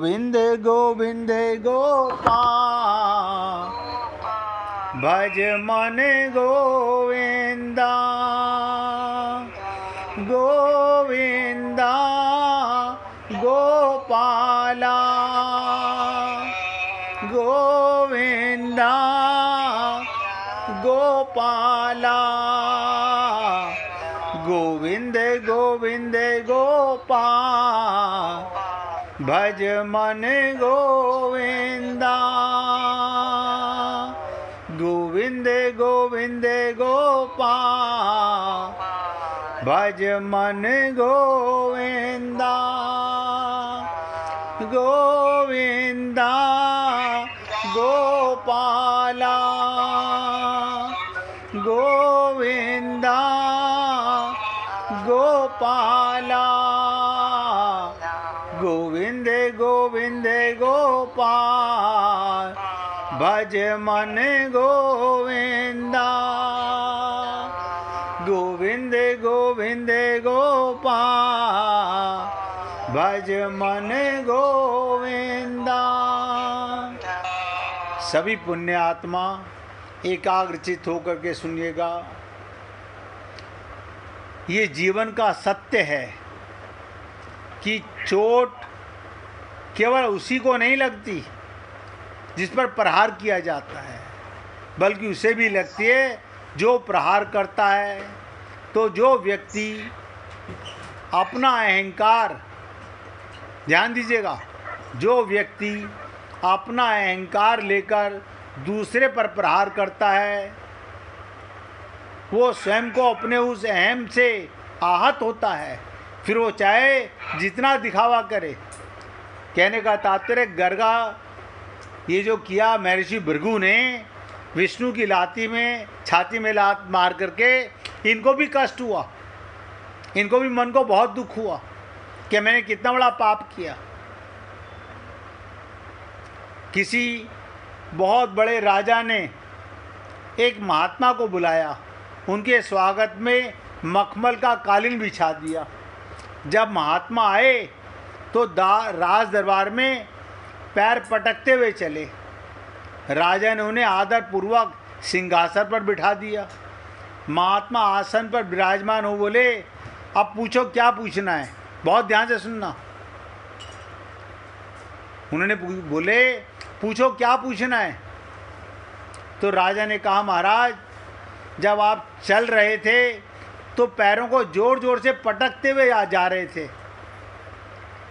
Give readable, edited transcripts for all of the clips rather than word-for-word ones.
गोविंद गोविंद गोपाल भज मन गोविंदा गोविंदा गोपाला गोविंदा गोपाला गोविंद गोविंद गोपाल भज मन गोविंदा गोविंद गोविंद गोपाल भज मन गोविंदा गोविंदा गोपाला गोविंदा गोपाला गोविंद गोविंद गोपाल भज मन गोविंदा गोविंद गोविंद गोपाल भज मन गोविंदा। सभी पुण्य आत्मा एकाग्रचित होकर के सुनिएगा। ये जीवन का सत्य है कि चोट केवल उसी को नहीं लगती जिस पर प्रहार किया जाता है, बल्कि उसे भी लगती है जो प्रहार करता है। तो जो व्यक्ति अपना अहंकार, ध्यान दीजिएगा, जो व्यक्ति अपना अहंकार लेकर दूसरे पर प्रहार करता है वो स्वयं को अपने उस अहम से आहत होता है, फिर वो चाहे जितना दिखावा करे। कहने का तात्पर्य, गर्गा ये जो किया महर्षि भृगु ने विष्णु की लाती में छाती में लात मार करके, इनको भी कष्ट हुआ, इनको भी मन को बहुत दुख हुआ कि मैंने कितना बड़ा पाप किया। किसी बहुत बड़े राजा ने एक महात्मा को बुलाया, उनके स्वागत में मखमल का कालीन बिछा दिया। जब महात्मा आए तो राज दरबार में पैर पटकते हुए चले। राजा ने उन्हें आदर पूर्वक सिंहासन पर बिठा दिया। महात्मा आसन पर विराजमान हो बोले, अब पूछो क्या पूछना है, बहुत ध्यान से सुनना। उन्होंने बोले, पूछो क्या पूछना है। तो राजा ने कहा, महाराज जब आप चल रहे थे तो पैरों को जोर जोर से पटकते हुए जा रहे थे,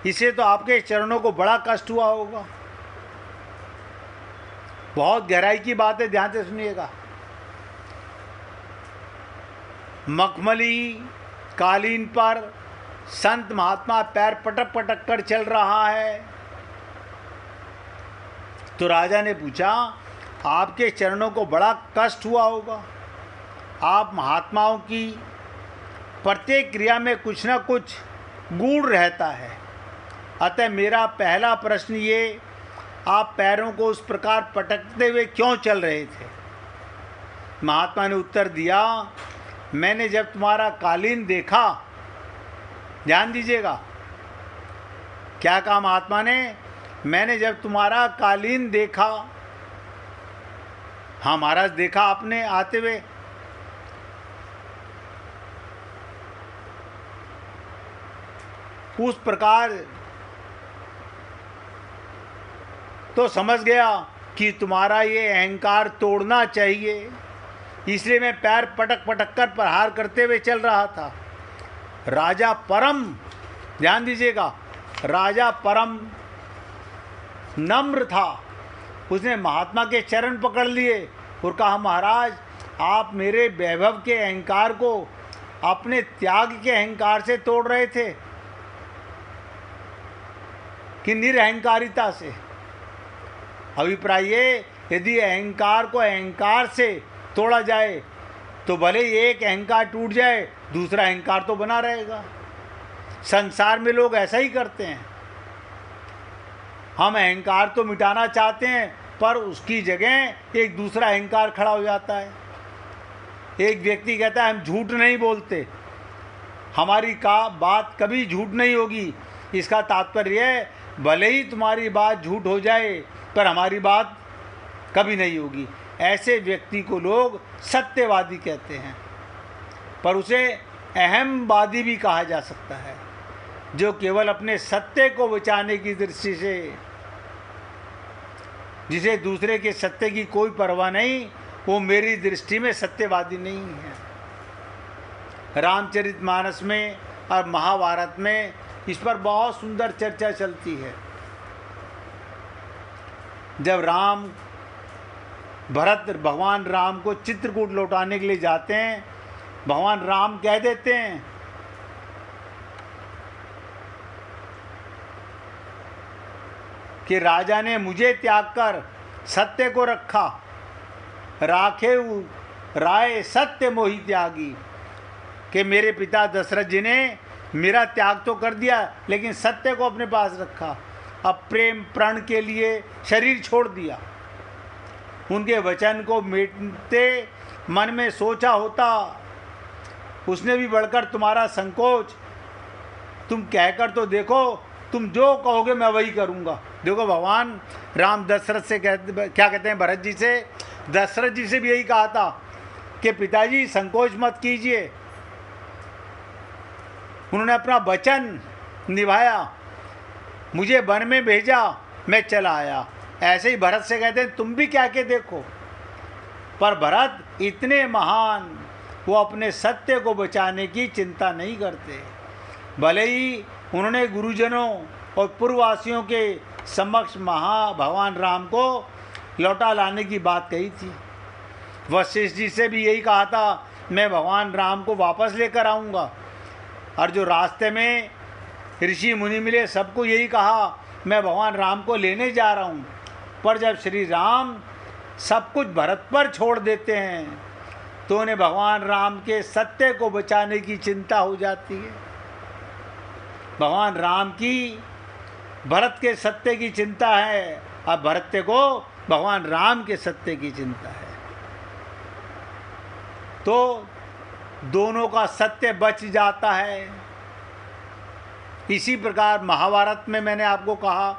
इसे तो आपके चरणों को बड़ा कष्ट हुआ होगा। बहुत गहराई की बात है, ध्यान से सुनिएगा। मखमली कालीन पर संत महात्मा पैर पटक पटक कर चल रहा है। तो राजा ने पूछा, आपके चरणों को बड़ा कष्ट हुआ होगा। आप महात्माओं की प्रत्येक क्रिया में कुछ न कुछ गुण रहता है, अतः मेरा पहला प्रश्न ये, आप पैरों को उस प्रकार पटकते हुए क्यों चल रहे थे। महात्मा ने उत्तर दिया, मैंने जब तुम्हारा कालीन देखा, ध्यान दीजिएगा क्या कहा महात्मा ने, मैंने जब तुम्हारा कालीन देखा। हाँ महाराज, देखा आपने आते हुए। उस प्रकार तो समझ गया कि तुम्हारा ये अहंकार तोड़ना चाहिए, इसलिए मैं पैर पटक पटक कर प्रहार करते हुए चल रहा था। राजा परम, ध्यान दीजिएगा, राजा परम नम्र था। उसने महात्मा के चरण पकड़ लिए और कहा, महाराज आप मेरे वैभव के अहंकार को अपने त्याग के अहंकार से तोड़ रहे थे कि निरअहंकारिता से। अभिप्राय ये, यदि अहंकार को अहंकार से तोड़ा जाए तो भले एक अहंकार टूट जाए, दूसरा अहंकार तो बना रहेगा। संसार में लोग ऐसा ही करते हैं। हम अहंकार तो मिटाना चाहते हैं, पर उसकी जगह एक दूसरा अहंकार खड़ा हो जाता है। एक व्यक्ति कहता है हम झूठ नहीं बोलते, हमारी का बात कभी झूठ नहीं होगी। इसका तात्पर्य है भले ही तुम्हारी बात झूठ हो जाए पर हमारी बात कभी नहीं होगी। ऐसे व्यक्ति को लोग सत्यवादी कहते हैं, पर उसे अहमवादी भी कहा जा सकता है, जो केवल अपने सत्य को बचाने की दृष्टि से, जिसे दूसरे के सत्य की कोई परवाह नहीं, वो मेरी दृष्टि में सत्यवादी नहीं है। रामचरितमानस में और महाभारत में इस पर बहुत सुंदर चर्चा चलती है। जब भगवान राम को चित्रकूट लौटाने के लिए जाते हैं, भगवान राम कह देते हैं कि राजा ने मुझे त्याग कर सत्य को रखा, राखे राय सत्य मोहि त्यागी, कि मेरे पिता दशरथ जी ने मेरा त्याग तो कर दिया लेकिन सत्य को अपने पास रखा। अब प्रेम प्रण के लिए शरीर छोड़ दिया। उनके वचन को मेटते मन में सोचा होता, उसने भी बढ़कर तुम्हारा संकोच, तुम कहकर तो देखो, तुम जो कहोगे मैं वही करूँगा। देखो भगवान राम दशरथ से क्या कहते हैं, भरत जी से, दशरथ जी से भी यही कहा था कि पिताजी संकोच मत कीजिए। उन्होंने अपना वचन निभाया, मुझे वन में भेजा, मैं चला आया। ऐसे ही भरत से कहते हैं तुम भी क्या के देखो। पर भरत इतने महान, वो अपने सत्य को बचाने की चिंता नहीं करते। भले ही उन्होंने गुरुजनों और पूर्ववासियों के समक्ष भगवान राम को लौटा लाने की बात कही थी। वशिष्ठ जी से भी यही कहा था, मैं भगवान राम को वापस लेकर आऊँगा। और जो रास्ते में ऋषि मुनि मिले, सबको यही कहा, मैं भगवान राम को लेने जा रहा हूँ। पर जब श्री राम सब कुछ भरत पर छोड़ देते हैं, तो उन्हें भगवान राम के सत्य को बचाने की चिंता हो जाती है। भगवान राम की भरत के सत्य की चिंता है, और भरत को भगवान राम के सत्य की चिंता है। तो दोनों का सत्य बच जाता है। इसी प्रकार महाभारत में मैंने आपको कहा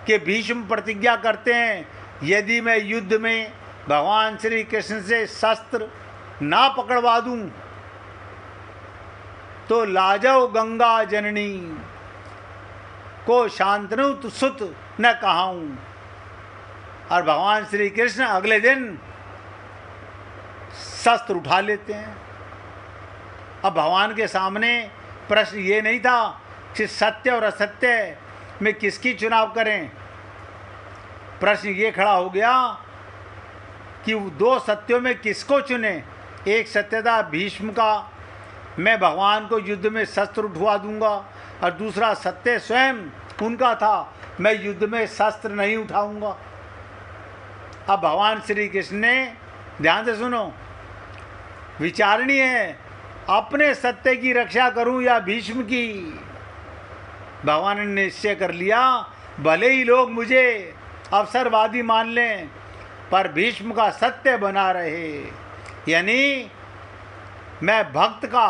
कि भीष्म प्रतिज्ञा करते हैं, यदि मैं युद्ध में भगवान श्री कृष्ण से शस्त्र ना पकड़वा दूं तो लाजव गंगा जननी को शांतनु सुत न कहाऊं। और भगवान श्री कृष्ण अगले दिन शस्त्र उठा लेते हैं। अब भगवान के सामने प्रश्न ये नहीं था कि सत्य और असत्य में किसकी चुनाव करें। प्रश्न ये खड़ा हो गया कि दो सत्यों में किसको चुने। एक सत्य था भीष्म का, मैं भगवान को युद्ध में शस्त्र उठवा दूंगा, और दूसरा सत्य स्वयं उनका था, मैं युद्ध में शस्त्र नहीं उठाऊंगा। अब भगवान श्री कृष्ण ने, ध्यान से सुनो, विचारणी है, अपने सत्य की रक्षा करूं या भीष्म की। भगवान ने निश्चय कर लिया, भले ही लोग मुझे अवसरवादी मान लें, पर भीष्म का सत्य बना रहे, यानी मैं भक्त का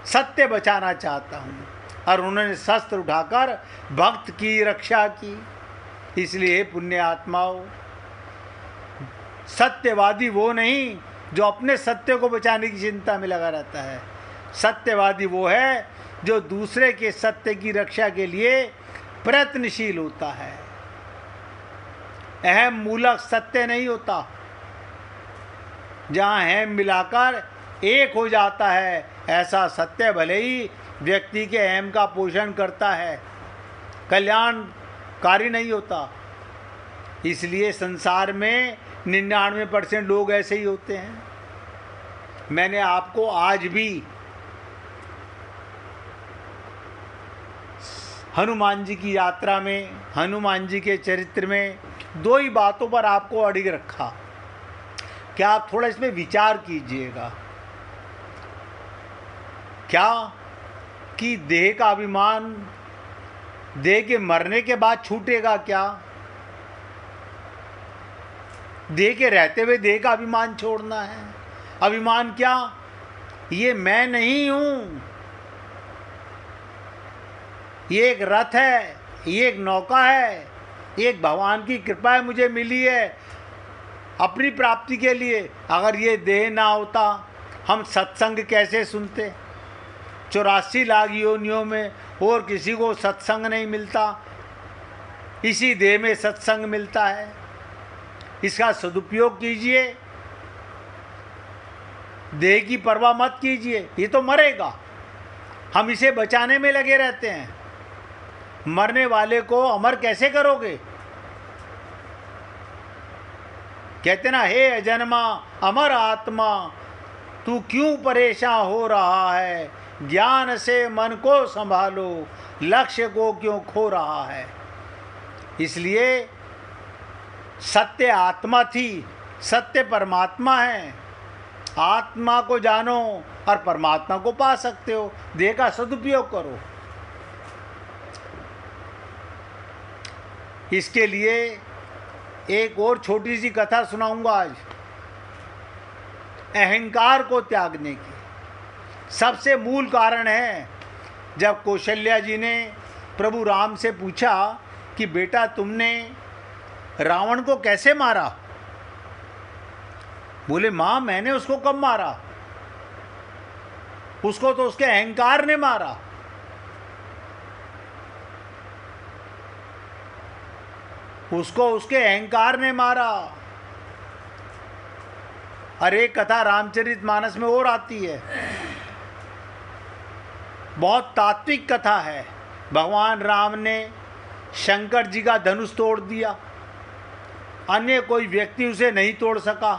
सत्य बचाना चाहता हूँ। और उन्होंने शस्त्र उठाकर भक्त की रक्षा की। इसलिए पुण्य आत्माओं, सत्यवादी वो नहीं जो अपने सत्य को बचाने की चिंता में लगा रहता है। सत्यवादी वो है जो दूसरे के सत्य की रक्षा के लिए प्रयत्नशील होता है। अहम मूलक सत्य नहीं होता, जहाँ अहम मिलाकर एक हो जाता है, ऐसा सत्य भले ही व्यक्ति के अहम का पोषण करता है, कल्याणकारी नहीं होता। इसलिए संसार में 99% लोग ऐसे ही होते हैं। मैंने आपको आज भी हनुमान जी की यात्रा में, हनुमान जी के चरित्र में दो ही बातों पर आपको अड़िग रखा। क्या आप थोड़ा इसमें विचार कीजिएगा। क्या कि देह का अभिमान देह के मरने के बाद छूटेगा क्या? देह के रहते हुए देह का अभिमान छोड़ना है। अभिमान क्या? ये मैं नहीं हूं, ये एक रथ है, ये एक नौका है, एक भगवान की कृपा है मुझे मिली है अपनी प्राप्ति के लिए। अगर ये देह ना होता हम सत्संग कैसे सुनते? 84 लाख योनियों में और किसी को सत्संग नहीं मिलता, इसी देह में सत्संग मिलता है। इसका सदुपयोग कीजिए, देह की परवाह मत कीजिए, ये तो मरेगा। हम इसे बचाने में लगे रहते हैं। मरने वाले को अमर कैसे करोगे? कहते ना, हे अजन्मा अमर आत्मा तू क्यों परेशान हो रहा है, ज्ञान से मन को संभालो, लक्ष्य को क्यों खो रहा है। इसलिए सत्य आत्मा थी, सत्य परमात्मा है। आत्मा को जानो और परमात्मा को पा सकते हो। देह का सदुपयोग करो। इसके लिए एक और छोटी सी कथा सुनाऊंगा आज, अहंकार को त्यागने की। सबसे मूल कारण है, जब कौशल्या जी ने प्रभु राम से पूछा कि बेटा तुमने रावण को कैसे मारा? बोले माँ मैंने उसको कब मारा, उसको तो उसके अहंकार ने मारा। उसको उसके अहंकार ने मारा। और एक कथा रामचरितमानस में और आती है, बहुत तात्विक कथा है। भगवान राम ने शंकर जी का धनुष तोड़ दिया, अन्य कोई व्यक्ति उसे नहीं तोड़ सका।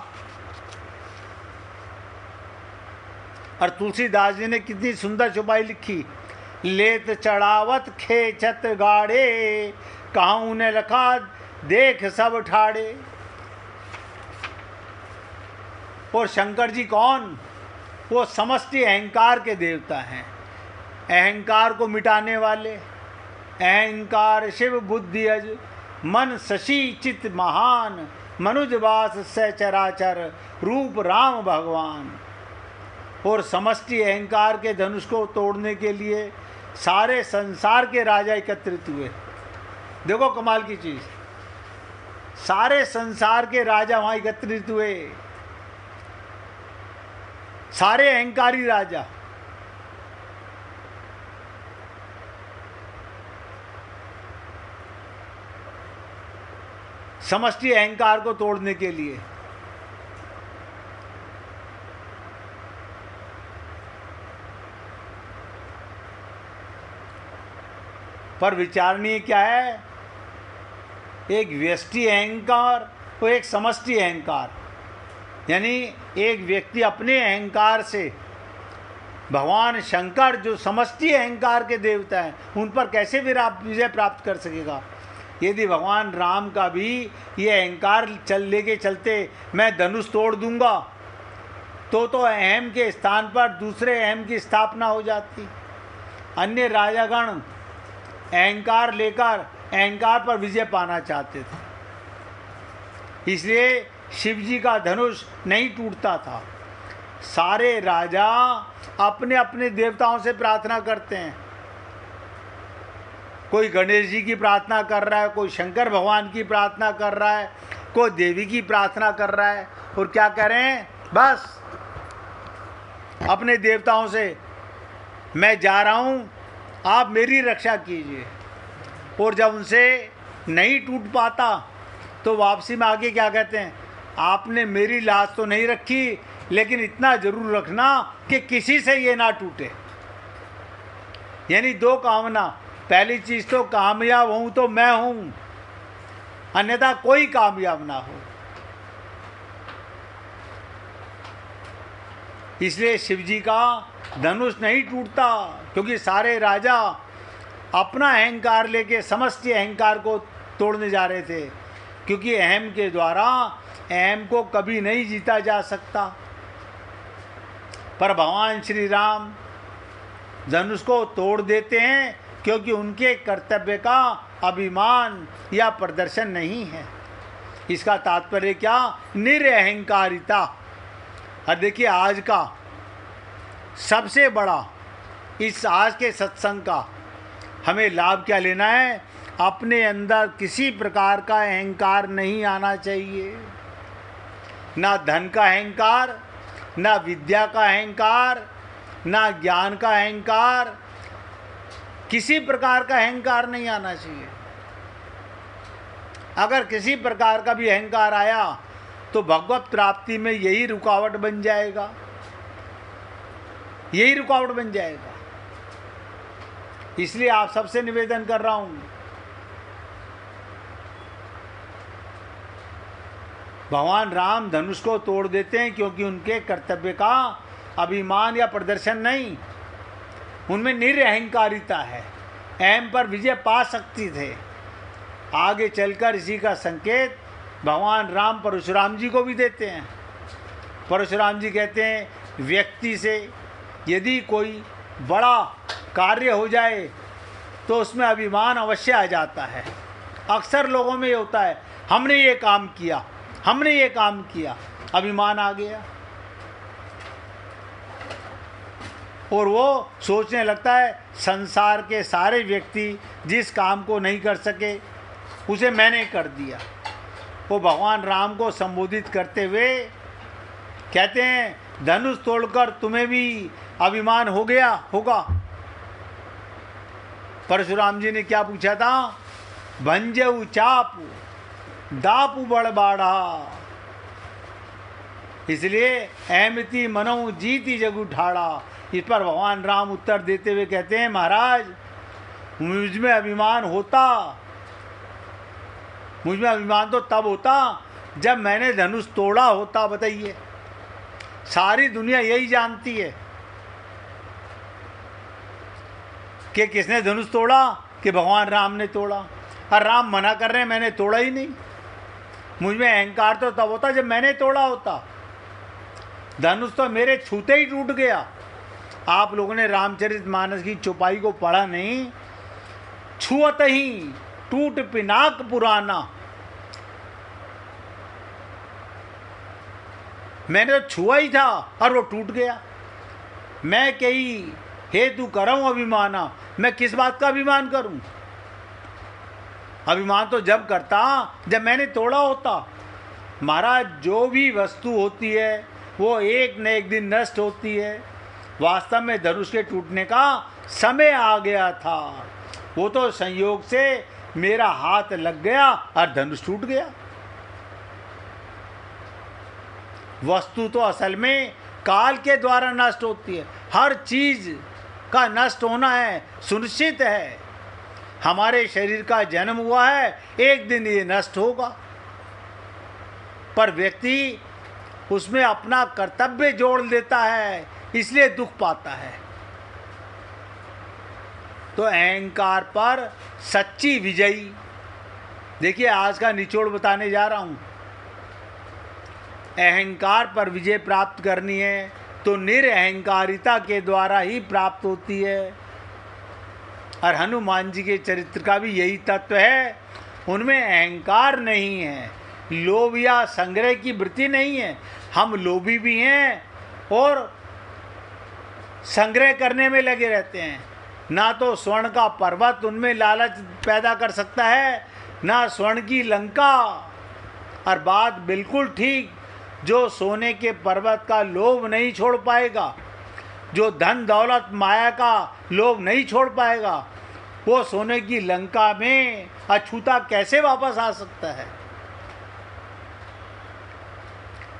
और तुलसीदास जी ने कितनी सुंदर चौपाई लिखी, लेत चढ़ावत खेचत गाड़े, कहाँ उन्हें लखा देख सब ठाड़े। और शंकर जी कौन? वो समष्टि अहंकार के देवता हैं, अहंकार को मिटाने वाले। अहंकार शिव बुद्धि अज, मन शशि चित महान, मनुज वास से चराचर, रूप राम भगवान। और समष्टि अहंकार के धनुष को तोड़ने के लिए सारे संसार के राजा एकत्रित हुए। देखो कमाल की चीज, सारे संसार के राजा वहां एकत्रित हुए, सारे अहंकारी राजा। समष्टि अहंकार को तोड़ने के लिए। पर विचारणीय क्या है, एक व्यष्टि अहंकार और एक समष्टि अहंकार। यानी एक व्यक्ति अपने अहंकार से भगवान शंकर जो समष्टि अहंकार के देवता हैं उन पर कैसे विजय प्राप्त कर सकेगा। यदि भगवान राम का भी ये अहंकार लेके चलते मैं धनुष तोड़ दूंगा, तो अहम के स्थान पर दूसरे अहम की स्थापना हो जाती। अन्य राजागण अहंकार लेकर अहंकार पर विजय पाना चाहते थे, इसलिए शिव जी का धनुष नहीं टूटता था। सारे राजा अपने अपने देवताओं से प्रार्थना करते हैं। कोई गणेश जी की प्रार्थना कर रहा है, कोई शंकर भगवान की प्रार्थना कर रहा है, कोई देवी की प्रार्थना कर रहा है। और क्या कह रहे हैं? बस अपने देवताओं से मैं जा रहा हूँ, आप मेरी रक्षा कीजिए। और जब उनसे नहीं टूट पाता तो वापसी में आगे क्या कहते हैं? आपने मेरी लाज तो नहीं रखी, लेकिन इतना जरूर रखना कि किसी से ये ना टूटे। यानी दो कामना, पहली चीज तो कामयाब हूं तो मैं हूं, अन्यथा कोई कामयाब ना हो। इसलिए शिव जी का धनुष नहीं टूटता, क्योंकि सारे राजा अपना अहंकार लेके समष्टि अहंकार को तोड़ने जा रहे थे। क्योंकि अहम के द्वारा अहम को कभी नहीं जीता जा सकता। पर भगवान श्री राम धनुष को तोड़ देते हैं, क्योंकि उनके कर्तव्य का अभिमान या प्रदर्शन नहीं है। इसका तात्पर्य क्या? निरअहंकारिता। और देखिए आज का सबसे बड़ा, इस आज के सत्संग का हमें लाभ क्या लेना है? अपने अंदर किसी प्रकार का अहंकार नहीं आना चाहिए, ना धन का अहंकार, ना विद्या का अहंकार, ना ज्ञान का अहंकार, किसी प्रकार का अहंकार नहीं आना चाहिए। अगर किसी प्रकार का भी अहंकार आया तो भगवत प्राप्ति में यही रुकावट बन जाएगा, यही रुकावट बन जाएगा। इसलिए आप सबसे निवेदन कर रहा हूं, भगवान राम धनुष को तोड़ देते हैं क्योंकि उनके कर्तव्य का अभिमान या प्रदर्शन नहीं, उनमें निरअहंकारिता है, अहम पर विजय पा सकती थे। आगे चलकर इसी का संकेत भगवान राम परशुराम जी को भी देते हैं। परशुराम जी कहते हैं व्यक्ति से यदि कोई बड़ा कार्य हो जाए तो उसमें अभिमान अवश्य आ जाता है। अक्सर लोगों में ये होता है, हमने ये काम किया, हमने ये काम किया, अभिमान आ गया और वो सोचने लगता है संसार के सारे व्यक्ति जिस काम को नहीं कर सके उसे मैंने कर दिया। वो भगवान राम को संबोधित करते हुए कहते हैं धनुष तोड़कर तुम्हें भी अभिमान हो गया होगा। परशुराम जी ने क्या पूछा था? भंजऊ चापू दापू बड़बाड़ा। इसलिए अहमति मनो जीती जग उठाड़ा। इस पर भगवान राम उत्तर देते हुए कहते हैं महाराज मुझ में अभिमान होता, मुझ में अभिमान तो तब होता जब मैंने धनुष तोड़ा होता। बताइए, सारी दुनिया यही जानती है कि किसने धनुष तोड़ा, कि भगवान राम ने तोड़ा। और राम मना कर रहे हैं मैंने तोड़ा ही नहीं। मुझ में अहंकार तो तब होता जब मैंने तोड़ा होता। धनुष तो मेरे छूते ही टूट गया। आप लोगों ने रामचरितमानस की चौपाई को पढ़ा नहीं। छुअत ही टूट पिनाक पुराना। मैंने तो छुआ ही था और वो टूट गया। मैं कई हेतु करऊं अभिमाना। मैं किस बात का अभिमान करूं? अभिमान तो जब करता जब मैंने तोड़ा होता। महाराज जो भी वस्तु होती है वो एक न एक दिन नष्ट होती है। वास्तव में धनुष के टूटने का समय आ गया था। वो तो संयोग से मेरा हाथ लग गया और धनुष टूट गया। वस्तु तो असल में काल के द्वारा नष्ट होती है। हर चीज का नष्ट होना है, सुनिश्चित है। हमारे शरीर का जन्म हुआ है, एक दिन ये नष्ट होगा, पर व्यक्ति उसमें अपना कर्तव्य जोड़ देता है, इसलिए दुख पाता है। तो अहंकार पर सच्ची विजयी, देखिए आज का निचोड़ बताने जा रहा हूं। अहंकार पर विजय प्राप्त करनी है तो निरअहंकारिता के द्वारा ही प्राप्त होती है। और हनुमान जी के चरित्र का भी यही तत्व है। उनमें अहंकार नहीं है, लोभ या संग्रह की वृत्ति नहीं है। हम लोभी भी हैं और संग्रह करने में लगे रहते हैं। ना तो स्वर्ण का पर्वत उनमें लालच पैदा कर सकता है, ना स्वर्ण की लंका। और बात बिल्कुल ठीक, जो सोने के पर्वत का लोभ नहीं छोड़ पाएगा, जो धन दौलत माया का लोभ नहीं छोड़ पाएगा, वो सोने की लंका में अछूता कैसे वापस आ सकता है?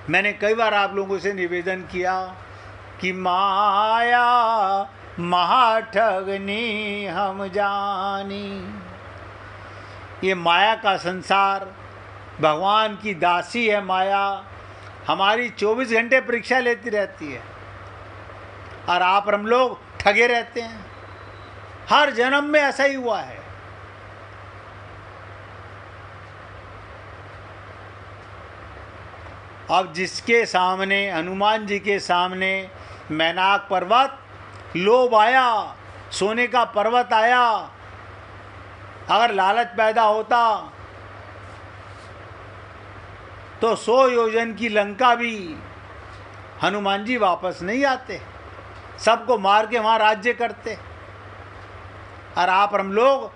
मैंने कई बार आप लोगों से निवेदन किया कि माया महाठगनी हम जानी। ये माया का संसार भगवान की दासी है। माया हमारी 24 घंटे परीक्षा लेती रहती है और आप हम लोग ठगे रहते हैं। हर जन्म में ऐसा ही हुआ है। अब जिसके सामने, हनुमान जी के सामने मैनाक पर्वत लोभ आया, सोने का पर्वत आया, अगर लालच पैदा होता तो 100 योजन की लंका भी हनुमान जी वापस नहीं आते, सबको मार के वहाँ राज्य करते। और आप हम लोग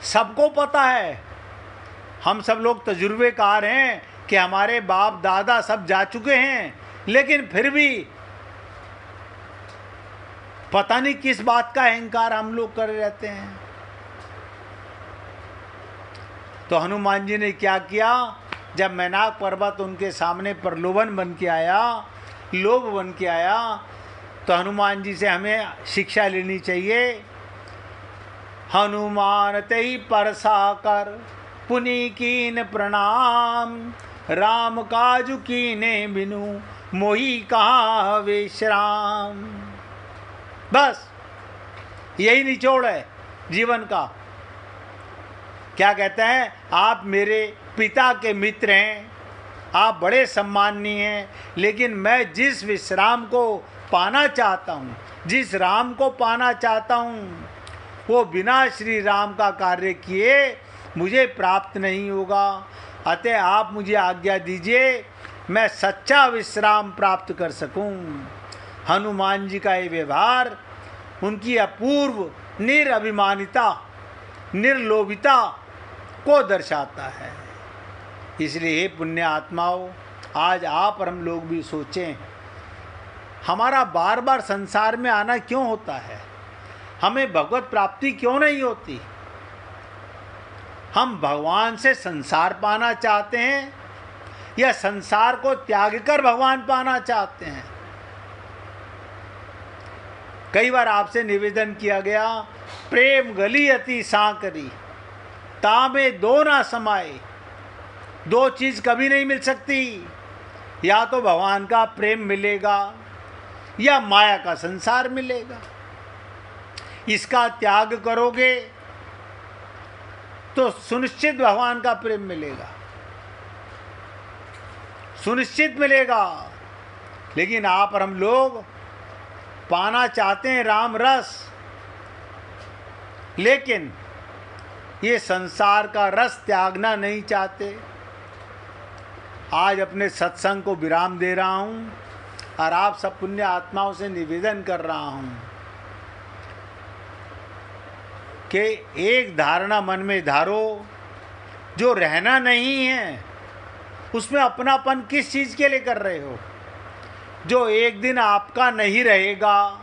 सबको पता है, हम सब लोग तजुर्बेकार हैं कि हमारे बाप दादा सब जा चुके हैं, लेकिन फिर भी पता नहीं किस बात का अहंकार हम लोग कर रहते हैं। तो हनुमान जी ने क्या किया, जब मैनाक पर्वत उनके सामने प्रलोभन बन के आया, लोभ बन के आया, तो हनुमान जी से हमें शिक्षा लेनी चाहिए। हनुमान तई परसा कर पुनि कीन प्रणाम, राम काजु कीने बिनु मोही कहाँ विश्राम। बस यही निचोड़ है जीवन का। क्या कहते हैं, आप मेरे पिता के मित्र हैं, आप बड़े सम्माननीय हैं, लेकिन मैं जिस विश्राम को पाना चाहता हूँ, जिस राम को पाना चाहता हूँ, वो बिना श्री राम का कार्य किए मुझे प्राप्त नहीं होगा। अतः आप मुझे आज्ञा दीजिए, मैं सच्चा विश्राम प्राप्त कर सकूं। हनुमान जी का ये व्यवहार उनकी अपूर्व निरभिमानिता, निर्लोभिता को दर्शाता है। इसलिए हे पुण्य आत्माओं, आज आप और हम लोग भी सोचें, हमारा बार बार संसार में आना क्यों होता है, हमें भगवत प्राप्ति क्यों नहीं होती। हम भगवान से संसार पाना चाहते हैं या संसार को त्याग कर भगवान पाना चाहते हैं। कई बार आपसे निवेदन किया गया, प्रेम गली अति सांकरी, तामे दो ना समाये। दो चीज कभी नहीं मिल सकती, या तो भगवान का प्रेम मिलेगा या माया का संसार मिलेगा। इसका त्याग करोगे तो सुनिश्चित भगवान का प्रेम मिलेगा, सुनिश्चित मिलेगा। लेकिन आप और हम लोग पाना चाहते हैं राम रस, लेकिन ये संसार का रस त्यागना नहीं चाहते। आज अपने सत्संग को विराम दे रहा हूँ और आप सब पुण्य आत्माओं से निवेदन कर रहा हूँ कि एक धारणा मन में धारो, जो रहना नहीं है उसमें अपनापन किस चीज़ के लिए कर रहे हो। जो एक दिन आपका नहीं रहेगा,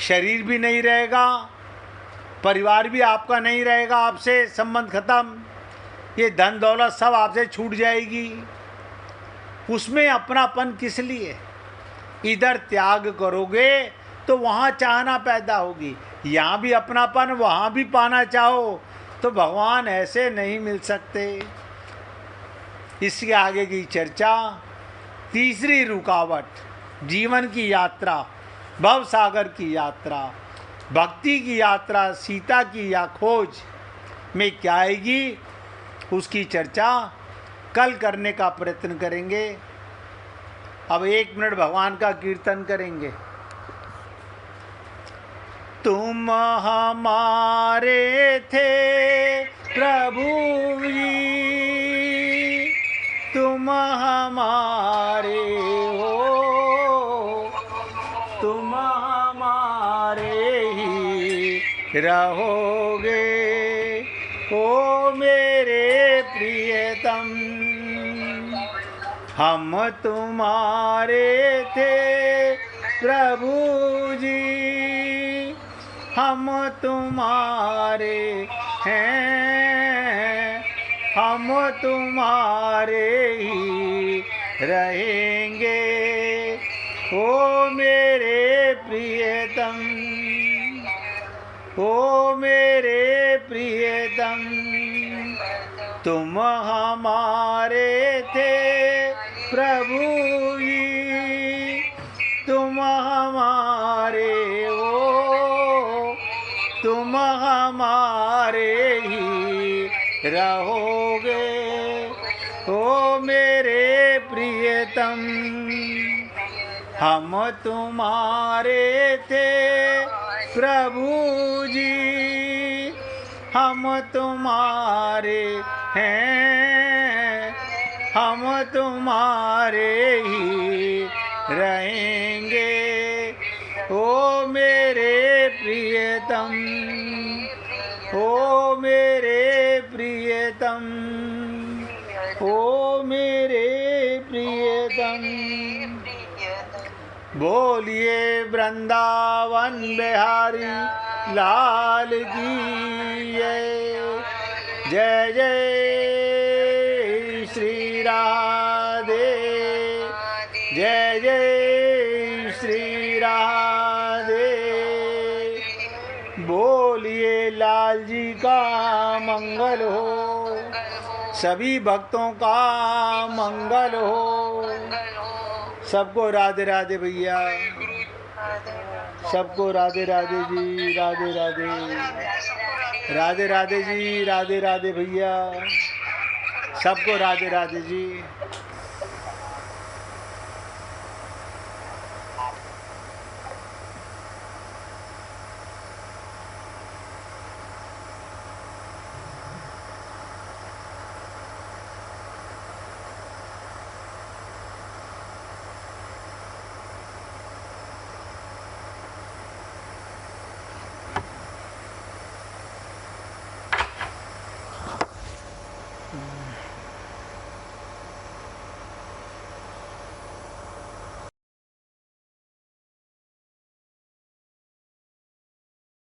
शरीर भी नहीं रहेगा, परिवार भी आपका नहीं रहेगा, आपसे संबंध खत्म, ये धन दौलत सब आपसे छूट जाएगी, उसमें अपनापन किस लिए। इधर त्याग करोगे तो वहाँ चाहना पैदा होगी, यहाँ भी अपनापन वहाँ भी पाना चाहो तो भगवान ऐसे नहीं मिल सकते। इसके आगे की चर्चा, तीसरी रुकावट जीवन की यात्रा, भव सागर की यात्रा, भक्ति की यात्रा, सीता की या खोज में क्या आएगी, उसकी चर्चा कल करने का प्रयत्न करेंगे। अब 1 मिनट भगवान का कीर्तन करेंगे। तुम हमारे थे प्रभु जी, तुम हमारे हो, तुम हमारे ही रहोगे, ओ मेरे प्रियतम। हम तुम्हारे थे प्रभु जी, हम तुम्हारे हैं, हम तुम्हारे ही रहेंगे, ओ मेरे प्रियतम, ओ मेरे प्रियतम। तुम हमारे थे प्रभु जी, तुम हमारे हो, तुम हमारे ही रहोगे, ओ मेरे प्रियतम। हम तुम्हारे थे प्रभु जी, हम तुम्हारे हैं, हम तुम्हारे ही रहेंगे, ओ मेरे प्रियतम, ओ मेरे ओ मेरे प्रियतम। बोलिए वृंदावन बिहारी लाल की जय जय श्री राधे, जय जय श्री राधे। बोलिए लाल जी का मंगल हो, सभी भक्तों का मंगल हो। सबको राधे राधे भैया, सबको राधे राधे जी, राधे राधे, राधे राधे जी, राधे राधे भैया, सबको राधे राधे जी।